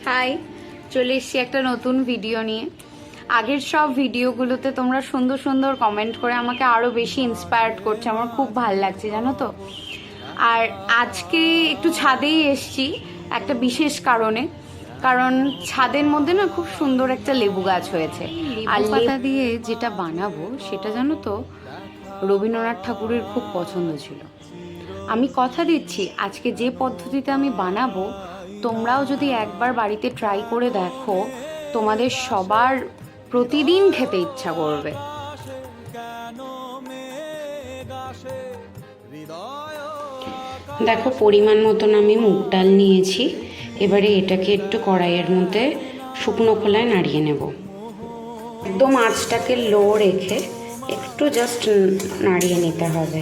High, চলে এসেছি একটা নতুন ভিডিও নিয়ে। আগের সব ভিডিওগুলোতে তোমরা সুন্দর সুন্দর কমেন্ট করে আমাকে আরও বেশি ইন্সপায়ার্ড করছে, আমার খুব ভালো লাগছে জানো তো। আর আজকে একটু ছাদেই এসেছি একটা বিশেষ কারণে, কারণ ছাদের মধ্যে না খুব সুন্দর একটা লেবু গাছ হয়েছে। আর পাতা দিয়ে যেটা বানাবো সেটা জানো তো রবীন্দ্রনাথ ঠাকুরের খুব পছন্দ ছিল। আমি কথা দিচ্ছি আজকে যে পদ্ধতিতে আমি বানাবো তোমরাও যদি একবার বাড়িতে ট্রাই করে দেখো, তোমাদের সবার প্রতিদিন খেতে ইচ্ছা করবে। দেখো পরিমাণ মতন আমি মুগ ডাল নিয়েছি। এবারে এটাকে একটু কড়াইয়ের মধ্যে শুকনো খোলায় নাড়িয়ে নেব। একদম আঁচটাকে লো রেখে একটু জাস্ট নাড়িয়ে নিতে হবে।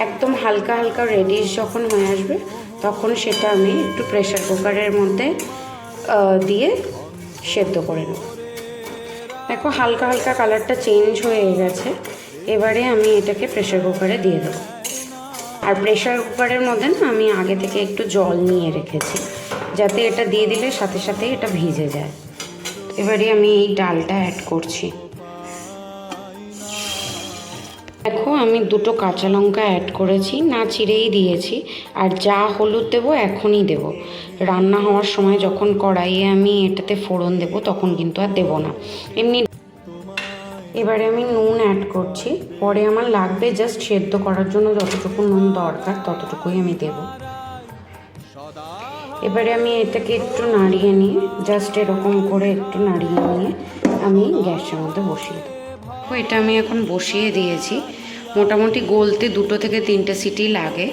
একদম হালকা হালকা রেডিশ যখন হয়ে আসবে তখন সেটা আমি একটু প্রেসার কুকারের মধ্যে দিয়ে সেদ্ধ করে নেব। দেখো হালকা হালকা কালারটা চেঞ্জ হয়ে গেছে। এবারে আমি এটাকে প্রেসার কুকারে দিয়ে দেবো। আর প্রেসার কুকারের মধ্যে না আমি আগে থেকে একটু জল নিয়ে রেখেছি, যাতে এটা দিয়ে দিলে সাথে সাথে এটা ভিজে যায়। এবারে আমি এই ডালটা অ্যাড করছি। দেখো আমি দুটো কাঁচা লঙ্কা অ্যাড করেছি, না চিড়েই দিয়েছি। আর যা হলুদ দেবো এখনই দেব, রান্না হওয়ার সময় যখন কড়াইয়ে আমি এটাতে ফোড়ন দেব তখন কিন্তু আর দেব না এমনি। এবারে আমি নুন অ্যাড করছি, পরে আমার লাগবে জাস্ট সেদ্ধ করার জন্য যতটুকু নুন দরকার ততটুকুই আমি দেব। এবারে আমি এটাকে একটু নাড়িয়ে নিয়ে জাস্ট এরকম করে একটু নাড়িয়ে নিয়ে আমি গ্যাসের মধ্যে বসিয়ে দেবো। এটা আমি এখন বসিয়ে দিয়েছি, মোটামুটি গলতে 2 থেকে 3টে সিটি লাগে।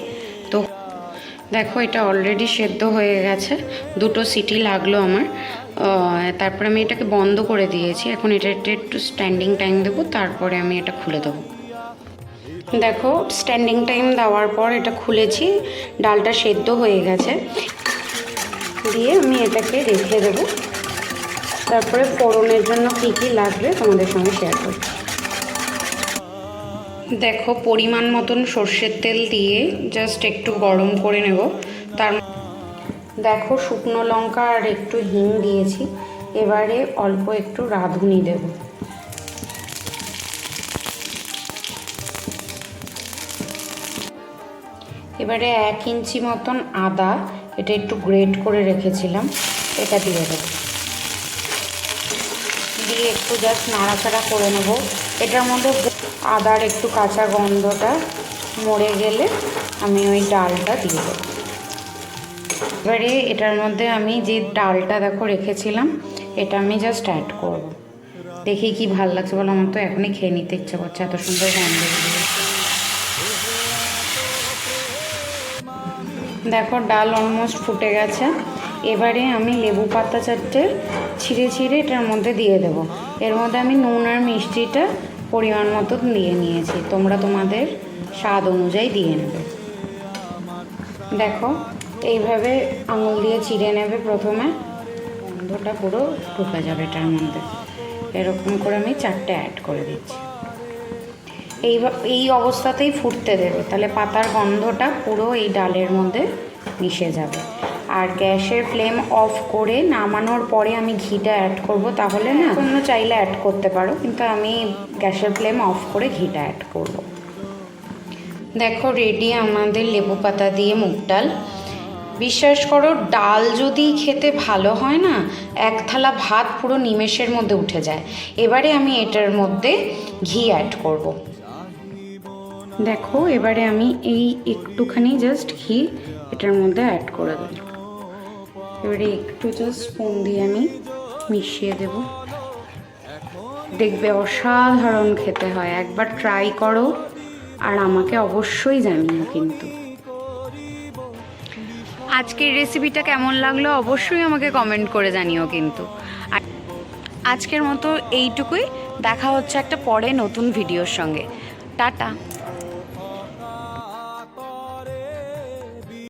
তো দেখো এটা অলরেডি সেদ্ধ হয়ে গেছে, 2টো সিটি লাগলো আমার। তারপর আমি এটাকে বন্ধ করে দিয়েছি। এখন এটা একটু স্ট্যান্ডিং টাইম দেবো, তারপরে আমি এটা খুলে দেবো। দেখো স্ট্যান্ডিং টাইম দেওয়ার পর এটা খুলেছি, ডালটা সেদ্ধ হয়ে গেছে। দিয়ে আমি এটাকে রেখে দেবো, তারপরে ফোড়নের জন্য কী কী লাগবে তোমাদের সঙ্গে শেয়ার করছি। দেখো পরিমাণ মতন সর্ষের তেল দিয়ে জাস্ট একটু গরম করে নেব। দেখো শুকনো লঙ্কা আর একটু হিং দিয়েছি। এবারে অল্প একটু রাঁধুনি দেব। এবারে 1 ইঞ্চি মতন আদা, এটা একটু গ্রেট করে রেখেছিলাম, এটা দিয়ে দেবো। দিয়ে একটু জাস্ট নাড়াচাড়া করে নেব। এটার মধ্যে আদার একটু কাঁচা গন্ধটা মরে গেলে আমি ওই ডালটা দিয়ে দেবো। এবারে এটার মধ্যে আমি যে ডালটা দেখো রেখেছিলাম এটা আমি জাস্ট অ্যাড করব। দেখি কি ভাল লাগছে বলো, আমার তো এখনই খেয়ে নিতে ইচ্ছা করছে, এত সুন্দর গন্ধ বেরিয়ে। দেখো ডাল অলমোস্ট ফুটে গেছে। এবারে আমি লেবু পাতা 4টে ছিঁড়ে ছিঁড়ে এটার মধ্যে দিয়ে দেব। এর মধ্যে আমি নুন আর মিষ্টিটা পরিমাণ মতো দিয়ে নিয়েছি, তোমরা তোমাদের স্বাদ অনুযায়ী দিয়ে নেবে। দেখো এইভাবে আঙুল দিয়ে চিড়ে নেবে প্রথমে, গন্ধটা পুরো ঢুকে যাবে এটার মধ্যে। এরকম করে আমি 4টে অ্যাড করে দিচ্ছি। এই অবস্থাতেই ফুটতে দেবে, তাহলে পাতার গন্ধটা পুরো এই ডালের মধ্যে মিশে যাবে। আর গ্যাসের ফ্লেম অফ করে নামানোর পরে আমি ঘিটা অ্যাড করব, তাহলে না অন্য চাইলে অ্যাড করতে পারো, কিন্তু আমি গ্যাসের ফ্লেম অফ করে ঘিটা অ্যাড করব। দেখো রেডি আমাদের লেবু পাতা দিয়ে মুগ ডাল। বিশ্বাস করো ডাল যদি খেতে ভালো হয় না, 1 থালা ভাত পুরো নিমেষের মধ্যে উঠে যায়। এবারে আমি এটার মধ্যে ঘি অ্যাড করব। দেখো এবারে আমি এই একটুখানি জাস্ট ঘি এটার মধ্যে অ্যাড করে দেব। এবারে একটু জাস্ট স্পুন দিয়ে আমি মিশিয়ে দেব। দেখবে অসাধারণ খেতে হয়, একবার ট্রাই করো আর আমাকে অবশ্যই জানিও। কিন্তু আজকের রেসিপিটা কেমন লাগলো অবশ্যই আমাকে কমেন্ট করে জানিও কিন্তু। আর আজকের মতো এইটুকুই, দেখা হচ্ছে একটা পরে নতুন ভিডিওর সঙ্গে। টাটা।